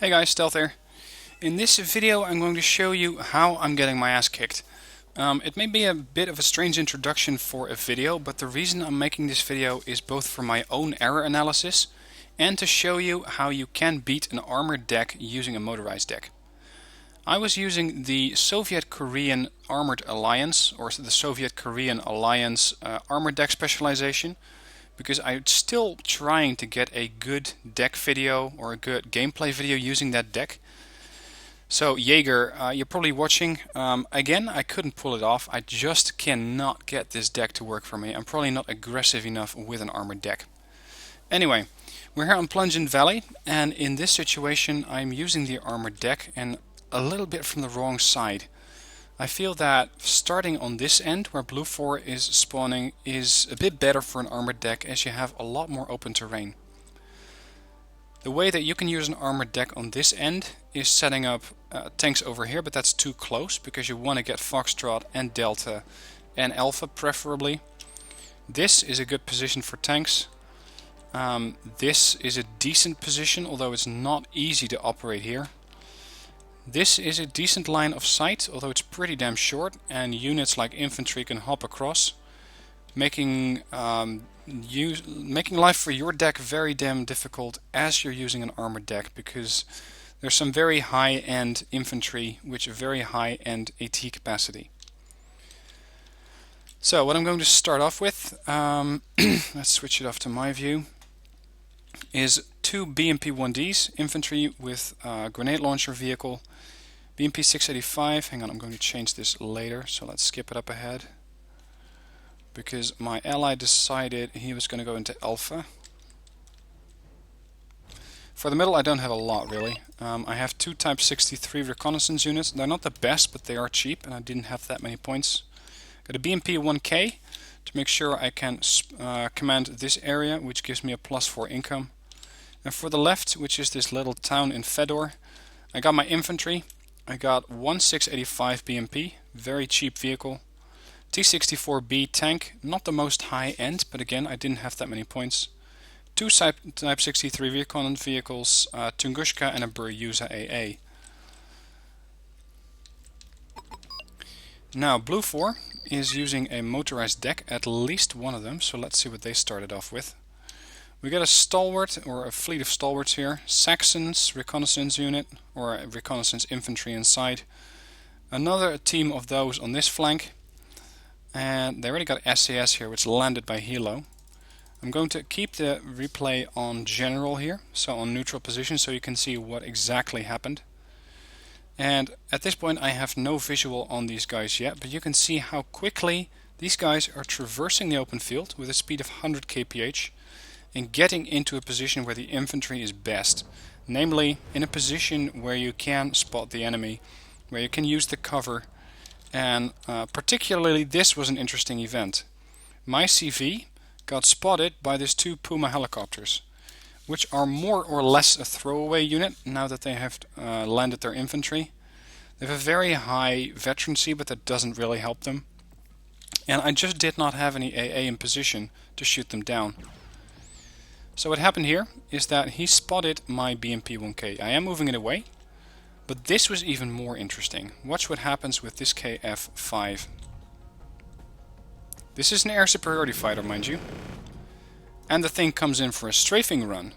Hey guys, Stealth here. In this video I'm going to show you how I'm getting my ass kicked. It may be a bit of a strange introduction for a video, but the reason I'm making this video is both for my own error analysis and to show you how you can beat an armored deck using a motorized deck. I was using the Soviet-Korean Armored Alliance, or the Soviet-Korean Alliance armored deck specialization, because I'm still trying to get a good deck video or a good gameplay video using that deck. So Jaeger, you're probably watching. Again, I couldn't pull it off. I just cannot get this deck to work for me. I'm probably not aggressive enough with an armored deck. Anyway, we're here on Plunjin Valley, and in this situation I'm using the armored deck and a little bit from the wrong side. I feel that starting on this end where blue 4 is spawning is a bit better for an armored deck, as you have a lot more open terrain. The way that you can use an armored deck on this end is setting up tanks over here, but that's too close because you want to get Foxtrot and Delta and Alpha preferably. This is a good position for tanks. This is a decent position, although it's not easy to operate here. This is a decent line of sight, although it's pretty damn short, and units like infantry can hop across, making life for your deck very damn difficult as you're using an armored deck, because there's some very high-end infantry with very high-end AT capacity. So what I'm going to start off with, let's switch it off to my view, is two BMP-1Ds, infantry with grenade launcher vehicle, BMP 685, hang on, I'm going to change this later, so let's skip it up ahead, because my ally decided he was going to go into Alpha. For the middle I don't have a lot really. I have two Type 63 reconnaissance units. They're not the best, but they are cheap, and I didn't have that many points. Got a BMP 1K to make sure I can command this area, which gives me a +4 income. And for the left, which is this little town in Fedor, I got my infantry. I got one 685 BMP, very cheap vehicle. T-64B tank, not the most high end, but again I didn't have that many points. Two Type 63 recon vehicles, Tunguska and a Bereuza AA. Now Blue 4 is using a motorized deck, at least one of them, so let's see what they started off with. We got a stalwart, or a fleet of stalwarts here, Saxons reconnaissance unit, or a reconnaissance infantry inside. Another team of those on this flank, and they already got SAS here, which landed by Hilo. I'm going to keep the replay on general here, so on neutral position, so you can see what exactly happened. And at this point I have no visual on these guys yet, but you can see how quickly these guys are traversing the open field with a speed of 100 kph and getting into a position where the infantry is best. Namely, in a position where you can spot the enemy, where you can use the cover, and particularly this was an interesting event. My CV got spotted by these two Puma helicopters, which are more or less a throwaway unit now that they have landed their infantry. They have a very high veterancy, but that doesn't really help them. And I just did not have any AA in position to shoot them down. So what happened here is that he spotted my BMP-1K. I am moving it away, but this was even more interesting. Watch what happens with this KF-5. This is an air superiority fighter, mind you. And the thing comes in for a strafing run.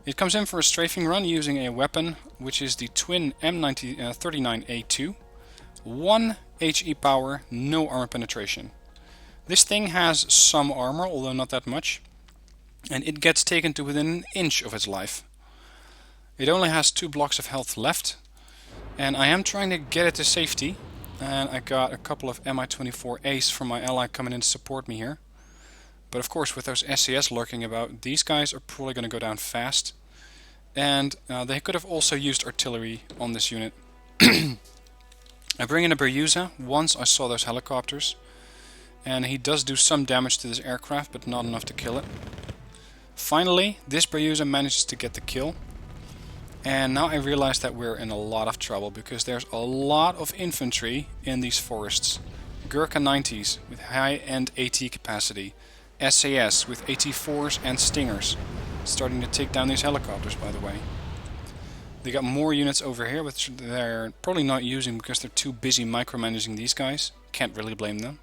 It comes in for a strafing run using a weapon which is the twin M39A2. 1 HE power, no armor penetration. This thing has some armor, although not that much. And it gets taken to within an inch of its life. It only has 2 blocks of health left, and I am trying to get it to safety, and I got a couple of Mi-24As from my ally coming in to support me here. But of course, with those SAS lurking about, these guys are probably going to go down fast, and they could have also used artillery on this unit. I bring in a Bereuza once I saw those helicopters, and he does do some damage to this aircraft, but not enough to kill it. Finally, this Bereuza manages to get the kill, and now I realize that we're in a lot of trouble because there's a lot of infantry in these forests. Gurkha 90s with high-end AT capacity, SAS with AT4s and Stingers, starting to take down these helicopters, by the way. They got more units over here, which they're probably not using because they're too busy micromanaging these guys. Can't really blame them.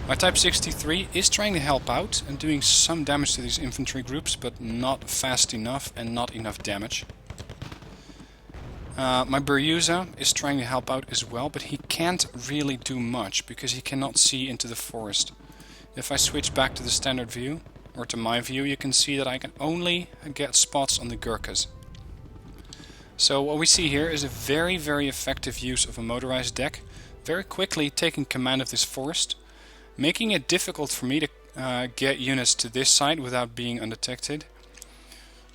My Type 63 is trying to help out and doing some damage to these infantry groups, but not fast enough and not enough damage. My Berjuza is trying to help out as well, but he can't really do much because he cannot see into the forest. If I switch back to the standard view, or to my view, you can see that I can only get spots on the Gurkhas. So what we see here is a very, very effective use of a motorized deck, very quickly taking command of this forest, making it difficult for me to get units to this side without being undetected.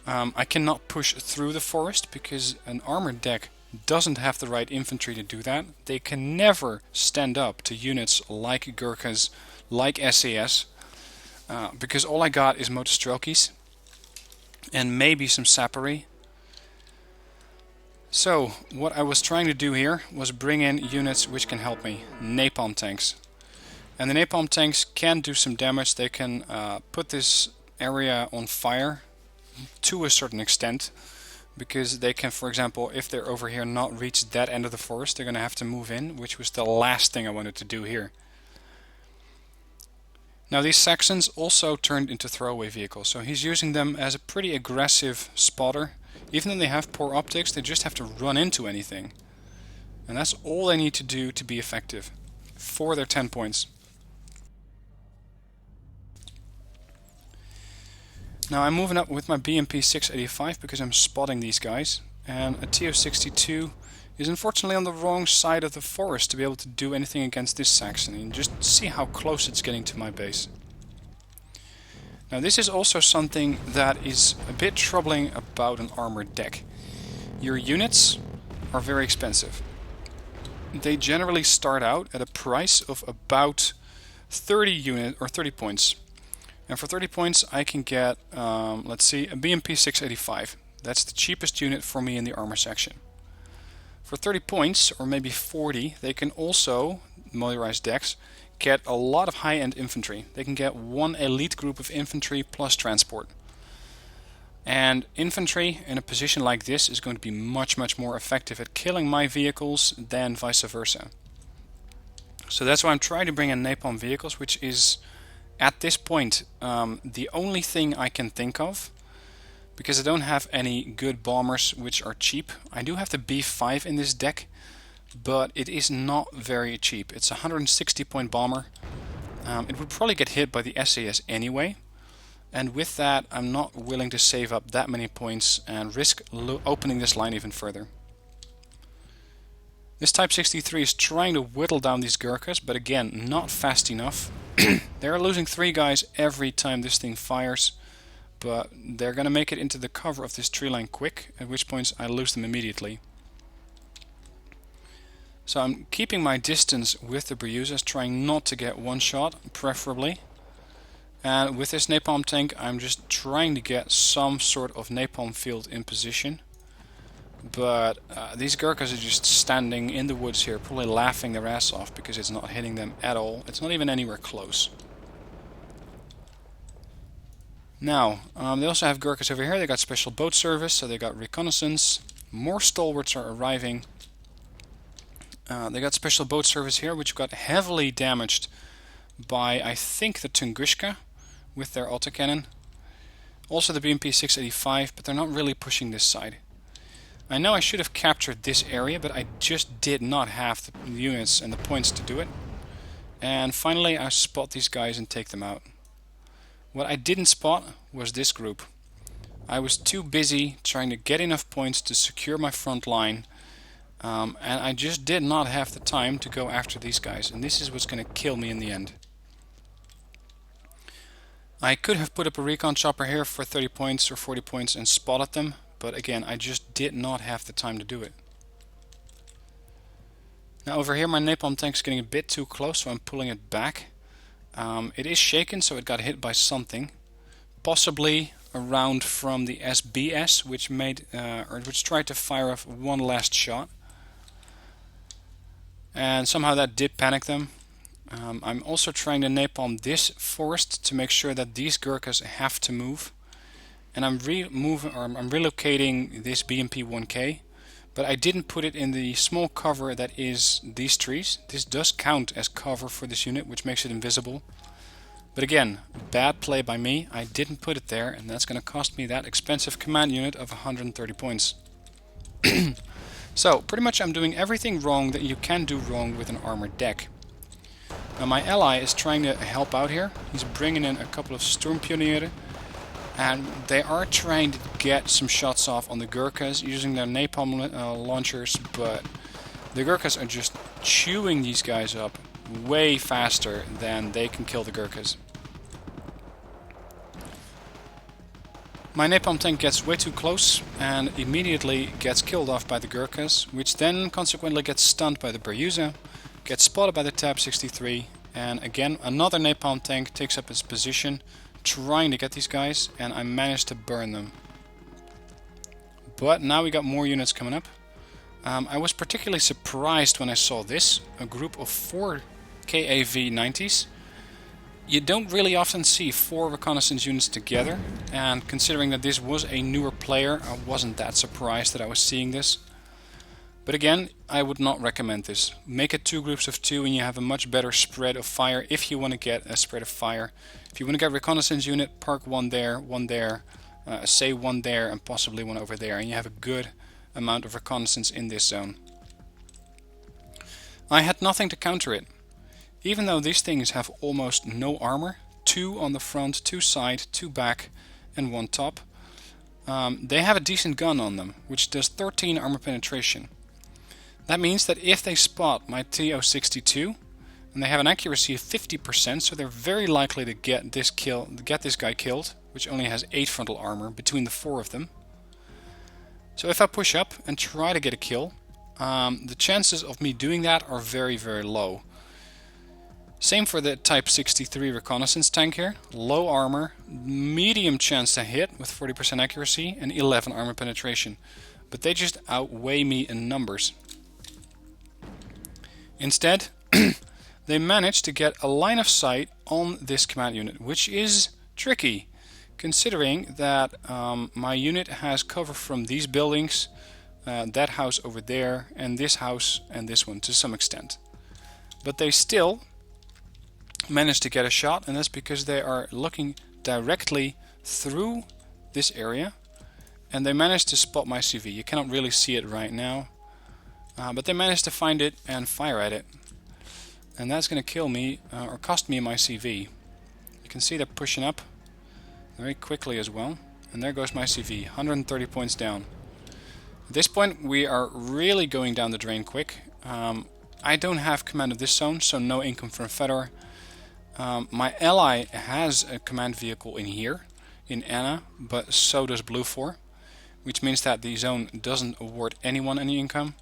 I cannot push through the forest because an armored deck doesn't have the right infantry to do that. They can never stand up to units like Gurkhas, like SAS, because all I got is Motostrelkis and maybe some Sapari. So what I was trying to do here was bring in units which can help me, napalm tanks. And the napalm tanks can do some damage. They can put this area on fire to a certain extent, because they can, for example, if they're over here, not reach that end of the forest, they're going to have to move in, which was the last thing I wanted to do here. Now these Saxons also turned into throwaway vehicles, so he's using them as a pretty aggressive spotter. Even though they have poor optics, they just have to run into anything. And that's all they need to do to be effective for their 10 points. Now I'm moving up with my BMP 685 because I'm spotting these guys, and a TO62 is unfortunately on the wrong side of the forest to be able to do anything against this Saxon, and just see how close it's getting to my base. Now this is also something that is a bit troubling about an armored deck. Your units are very expensive. They generally start out at a price of about 30 points. And for 30 points I can get, let's see, a BMP 685. That's the cheapest unit for me in the armor section. For 30 points, or maybe 40, they can also, motorized decks, get a lot of high-end infantry. They can get one elite group of infantry plus transport. And infantry in a position like this is going to be much, much more effective at killing my vehicles than vice versa. So that's why I'm trying to bring in napalm vehicles, which is at this point the only thing I can think of, because I don't have any good bombers which are cheap. I do have the B5 in this deck, but it is not very cheap. It's a 160 point bomber. It would probably get hit by the SAS anyway, and with that I'm not willing to save up that many points and risk opening this line even further. This Type 63 is trying to whittle down these Gurkhas, but again, not fast enough. They're losing 3 guys every time this thing fires, but they're going to make it into the cover of this tree line quick, at which points I lose them immediately. So I'm keeping my distance with the Berjuzas, trying not to get one shot, preferably. And with this napalm tank I'm just trying to get some sort of napalm field in position. But these Gurkhas are just standing in the woods here, probably laughing their ass off because it's not hitting them at all. It's not even anywhere close. Now, they also have Gurkhas over here. They got special boat service, so they got reconnaissance. More stalwarts are arriving. They got special boat service here, which got heavily damaged by, I think, the Tunguska with their autocannon. Also the BMP 685, but they're not really pushing this side. I know I should have captured this area, but I just did not have the units and the points to do it. And finally I spot these guys and take them out. What I didn't spot was this group. I was too busy trying to get enough points to secure my front line, and I just did not have the time to go after these guys, and this is what's going to kill me in the end. I could have put up a recon chopper here for 30 points or 40 points and spotted them, but again, I just did not have the time to do it. Now over here my napalm tank is getting a bit too close, so I'm pulling it back. It is shaken, so it got hit by something. Possibly a round from the SBS, which tried to fire off one last shot. And somehow that did panic them. I'm also trying to napalm this forest to make sure that these Gurkhas have to move. and I'm relocating this BMP 1K, but I didn't put it in the small cover that is these trees. This does count as cover for this unit, which makes it invisible. But again, bad play by me. I didn't put it there, and that's going to cost me that expensive command unit of 130 points. So, pretty much I'm doing everything wrong that you can do wrong with an armored deck. Now my ally is trying to help out here. He's bringing in a couple of Sturmpionieren, and they are trying to get some shots off on the Gurkhas using their napalm launchers, but the Gurkhas are just chewing these guys up way faster than they can kill the Gurkhas. My napalm tank gets way too close and immediately gets killed off by the Gurkhas, which then consequently gets stunned by the Beryuza, gets spotted by the Tab 63, and again another napalm tank takes up its position trying to get these guys, and I managed to burn them. But now we got more units coming up. I was particularly surprised when I saw this, a group of 4 KAV-90s. You don't really often see 4 reconnaissance units together, and considering that this was a newer player, I wasn't that surprised that I was seeing this. But again, I would not recommend this. Make it 2 groups of 2 and you have a much better spread of fire if you want to get a spread of fire. If you want to get a reconnaissance unit, park one there, say one there, and possibly one over there, and you have a good amount of reconnaissance in this zone. I had nothing to counter it. Even though these things have almost no armor, 2 on the front, 2 side, 2 back, and 1 top, they have a decent gun on them, which does 13 armor penetration. That means that if they spot my TO-62, and they have an accuracy of 50%, so they're very likely to get this guy killed, which only has 8 frontal armor between the 4 of them. So if I push up and try to get a kill, the chances of me doing that are very, very low. Same for the Type 63 reconnaissance tank here. Low armor, medium chance to hit with 40% accuracy and 11 armor penetration. But they just outweigh me in numbers. Instead, they managed to get a line of sight on this command unit, which is tricky, considering that my unit has cover from these buildings, that house over there, and this house, and this one to some extent. But they still managed to get a shot, and that's because they are looking directly through this area, and they managed to spot my CV. You cannot really see it right now, but they managed to find it and fire at it, and that's going to kill me or cost me my CV. You can see they're pushing up very quickly as well, and there goes my CV, 130 points down. At this point we are really going down the drain quick. I don't have command of this zone, so no income from Fedor. My ally has a command vehicle in here, in Anna, but so does Blue 4, which means that the zone doesn't award anyone any income.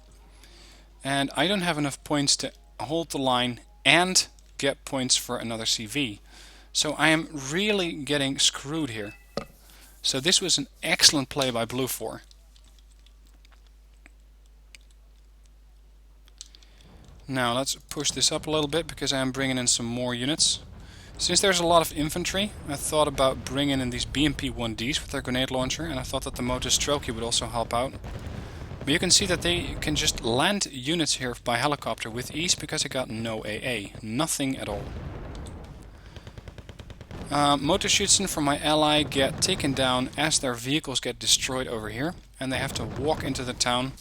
And I don't have enough points to hold the line and get points for another CV. So I am really getting screwed here. So this was an excellent play by Blue 4. Now let's push this up a little bit because I am bringing in some more units. Since there's a lot of infantry, I thought about bringing in these BMP-1Ds with their grenade launcher, and I thought that the Motorized would also help out. But you can see that they can just land units here by helicopter with ease because I got no AA. Nothing at all. Motorschützen from my ally get taken down as their vehicles get destroyed over here, and they have to walk into the town,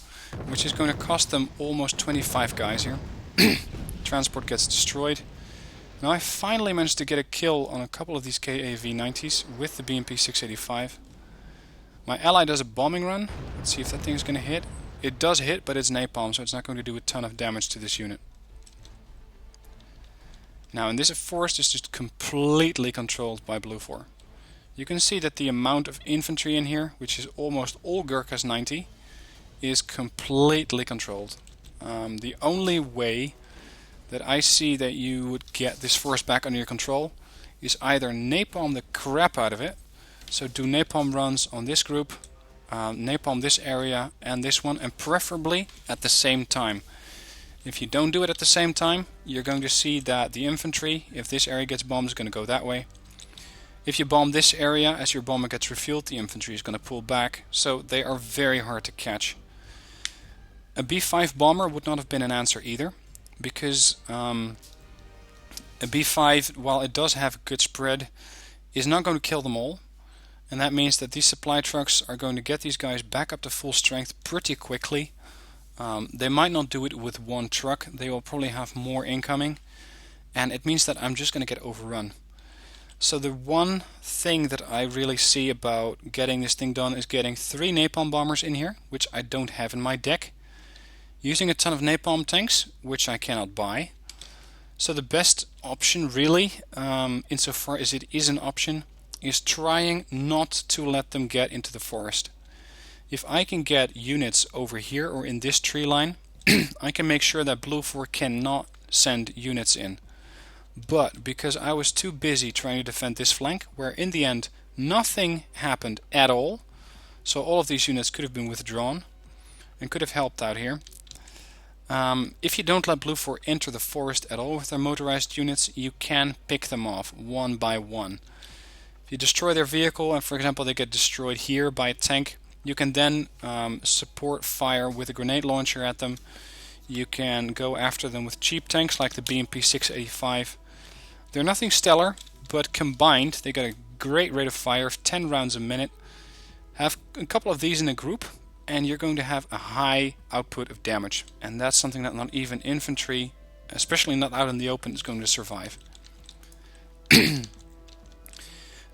which is going to cost them almost 25 guys here. Transport gets destroyed. Now I finally managed to get a kill on a couple of these KAV-90s with the BMP 685. My ally does a bombing run. Let's see if that thing's going to hit. It does hit, but it's napalm, so it's not going to do a ton of damage to this unit. Now, and this forest is just completely controlled by Blue 4. You can see that the amount of infantry in here, which is almost all Gurkhas 90, is completely controlled. The only way that I see that you would get this forest back under your control is either napalm the crap out of it, so do napalm runs on this group, napalm this area and this one, and preferably at the same time. If you don't do it at the same time, you're going to see that the infantry, if this area gets bombed, is going to go that way. If you bomb this area, as your bomber gets refueled, the infantry is going to pull back, so they are very hard to catch. A B5 bomber would not have been an answer either, because a B5, while it does have a good spread, is not going to kill them all. And that means that these supply trucks are going to get these guys back up to full strength pretty quickly. They might not do it with one truck, they will probably have more incoming, and it means that I'm just going to get overrun. So the one thing that I really see about getting this thing done is getting 3 napalm bombers in here, which I don't have in my deck. Using a ton of napalm tanks, which I cannot buy. So the best option really, insofar as it is an option, is trying not to let them get into the forest. If I can get units over here or in this tree line, I can make sure that Blue 4 cannot send units in. But because I was too busy trying to defend this flank, where in the end nothing happened at all, so all of these units could have been withdrawn and could have helped out here. If you don't let Blue 4 enter the forest at all with their motorized units, you can pick them off one by one. If you destroy their vehicle and for example they get destroyed here by a tank, you can then support fire with a grenade launcher at them. You can go after them with cheap tanks like the BMP 685. They're nothing stellar, but combined they got a great rate of fire of 10 rounds a minute. Have a couple of these in a group and you're going to have a high output of damage, and that's something that not even infantry, especially not out in the open, is going to survive.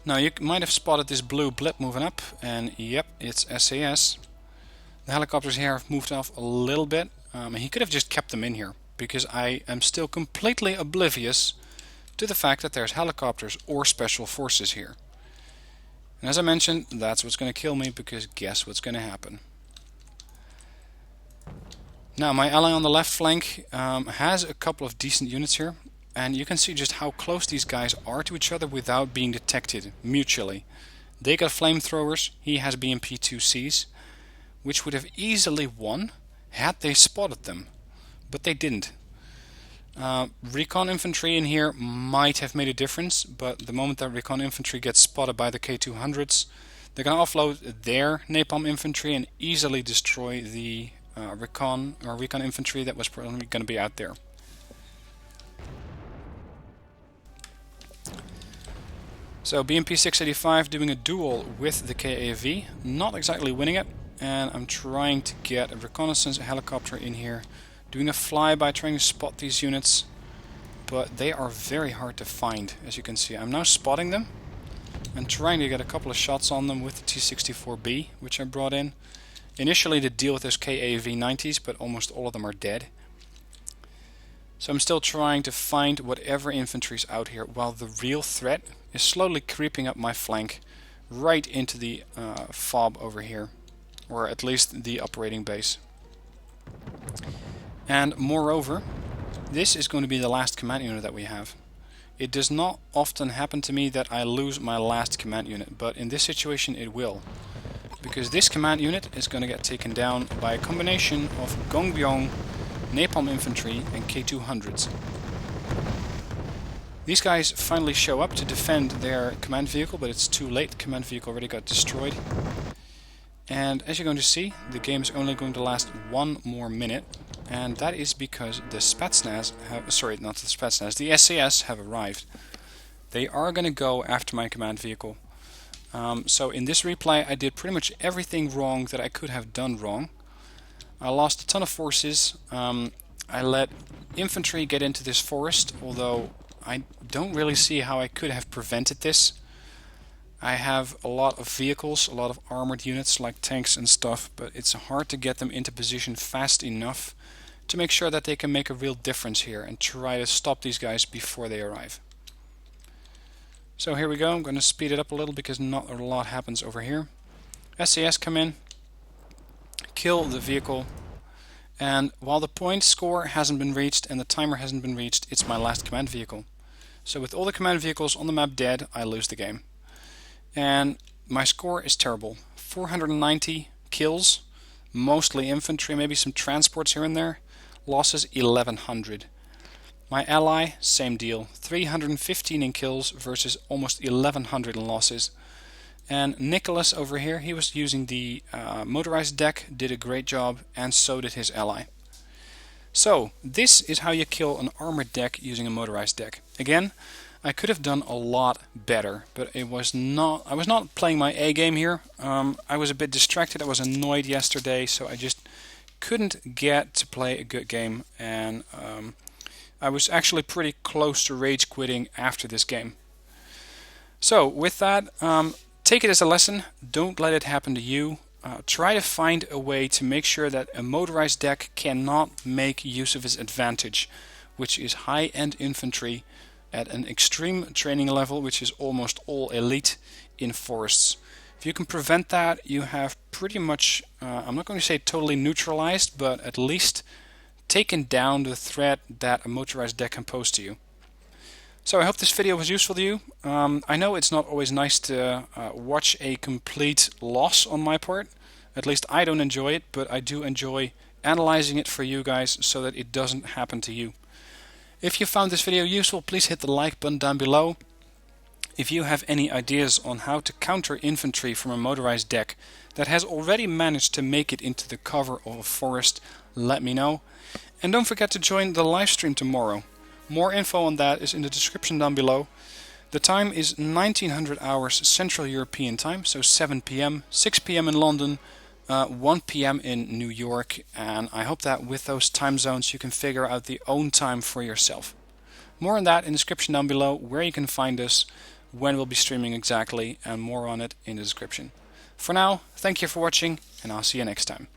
Now you might have spotted this blue blip moving up, and yep, it's SAS. The helicopters here have moved off a little bit. He could have just kept them in here, because I am still completely oblivious to the fact that there's helicopters or special forces here. And as I mentioned, that's what's going to kill me, because guess what's going to happen. Now my ally on the left flank has a couple of decent units here, and you can see just how close these guys are to each other without being detected mutually. They got flamethrowers, he has BMP-2Cs, which would have easily won had they spotted them, but they didn't. Recon infantry in here might have made a difference, but the moment that recon infantry gets spotted by the K200s, they're going to offload their napalm infantry and easily destroy the recon infantry that was probably going to be out there. So BMP 685 doing a duel with the KAV, not exactly winning it, and I'm trying to get a reconnaissance helicopter in here, doing a flyby, trying to spot these units, but they are very hard to find, as you can see. I'm now spotting them and trying to get a couple of shots on them with the T-64B, which I brought in. Initially to deal with those KAV-90s, but almost all of them are dead. So I'm still trying to find whatever infantry's out here, while the real threat is slowly creeping up my flank right into the FOB over here, or at least the operating base. And moreover, this is going to be the last command unit that we have. It does not often happen to me that I lose my last command unit, but in this situation it will. Because this command unit is going to get taken down by a combination of Gongbyong, napalm infantry and K200s. These guys finally show up to defend their command vehicle, but it's too late. The command vehicle already got destroyed. And as you're going to see, the game is only going to last 1 more minute, and that is because the Spetsnaz have, sorry, not the Spetsnaz, the SAS have arrived. They are going to go after my command vehicle. So in this replay I did pretty much everything wrong that I could have done wrong. I lost a ton of forces. I let infantry get into this forest, although I don't really see how I could have prevented this. I have a lot of vehicles, a lot of armored units like tanks and stuff, but it's hard to get them into position fast enough to make sure that they can make a real difference here and try to stop these guys before they arrive. So here we go. I'm going to speed it up a little because not a lot happens over here. SAS come in, kill the vehicle, and while the point score hasn't been reached and the timer hasn't been reached, it's my last command vehicle. So with all the command vehicles on the map dead, I lose the game. And my score is terrible. 490 kills, mostly infantry, maybe some transports here and there. Losses 1100. My ally, same deal, 315 in kills versus almost 1100 in losses. And Nicholas over here, he was using the motorized deck, did a great job, and so did his ally. So, this is how you kill an armored deck using a motorized deck. Again, I could have done a lot better, but I was not playing my A game here. I was a bit distracted, I was annoyed yesterday, so I just couldn't get to play a good game, and I was actually pretty close to rage quitting after this game. So, with that, take it as a lesson, don't let it happen to you. Try to find a way to make sure that a motorized deck cannot make use of its advantage, which is high-end infantry at an extreme training level, which is almost all elite in forests. If you can prevent that, you have pretty much, I'm not going to say totally neutralized, but at least taken down the threat that a motorized deck can pose to you. So I hope this video was useful to you. I know it's not always nice to watch a complete loss on my part. At least I don't enjoy it, but I do enjoy analyzing it for you guys so that it doesn't happen to you. If you found this video useful, please hit the like button down below. If you have any ideas on how to counter infantry from a motorized deck that has already managed to make it into the cover of a forest, let me know. And don't forget to join the live stream tomorrow. More info on that is in the description down below. The time is 1900 hours Central European time, so 7 PM, 6 PM in London, 1 PM in New York, and I hope that with those time zones you can figure out the own time for yourself. More on that in the description down below, where you can find us, when we'll be streaming exactly, and more on it in the description. For now, thank you for watching, and I'll see you next time.